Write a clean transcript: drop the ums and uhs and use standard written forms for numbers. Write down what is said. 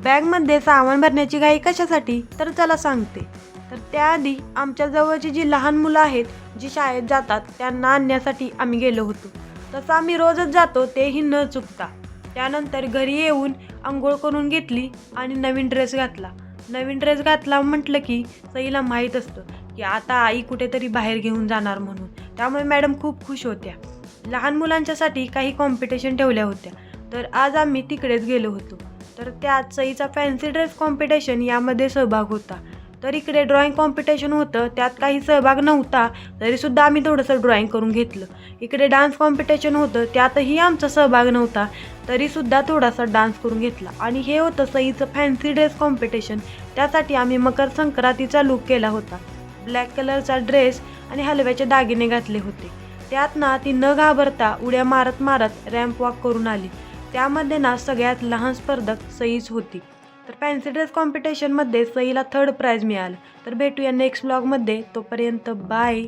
बॅगमध्ये सामान भरण्याची घाई कशासाठी, तर चला सांगते. तर त्याआधी आमच्या जवळची जी लहान मुलं आहेत जी शाळेत जातात त्यांना आणण्यासाठी आम्ही गेलो होतो. तसं आम्ही रोजच जातो, तेही न चुकता. त्यानंतर घरी येऊन अंघोळ करून घेतली आणि नवीन ड्रेस घातला म्हटलं की सईला माहीत असतं की आता आई कुठेतरी बाहेर घेऊन जाणार म्हणून. त्यामुळे मॅडम खूप खुश होत्या. लहान मुलांच्यासाठी काही कॉम्पिटिशन ठेवल्या होत्या, तर आज आम्ही तिकडेच गेलो होतो. तर त्यात सईचा फॅन्सी ड्रेस कॉम्पिटिशन यामध्ये सहभाग होता. तर इकडे ड्रॉइंग कॉम्पिटिशन होतं, त्यात काही सहभाग नव्हता तरीसुद्धा आम्ही थोडंसं ड्रॉइंग करून घेतलं. इकडे डान्स कॉम्पिटिशन होतं, त्यातही आमचा सहभाग नव्हता तरीसुद्धा थोडासा डान्स करून घेतला. आणि हे होतं सईचं फॅन्सी ड्रेस कॉम्पिटिशन. त्यासाठी आम्ही मकर संक्रांतीचा लूक केला होता. ब्लॅक कलरचा ड्रेस आणि हलव्याचे दागिने घातले होते. त्यात ना ती न घाबरता उड्या मारत मारत रॅम्प वॉक करून आली. त्यामध्ये ना सगळ्यात लहान स्पर्धक सईच होती. तर फॅन्सी ड्रेस कॉम्पिटिशनमध्ये सईला 3rd प्राइज मिळालं. तर भेटूया नेक्स्ट ब्लॉगमध्ये. तोपर्यंत बाय.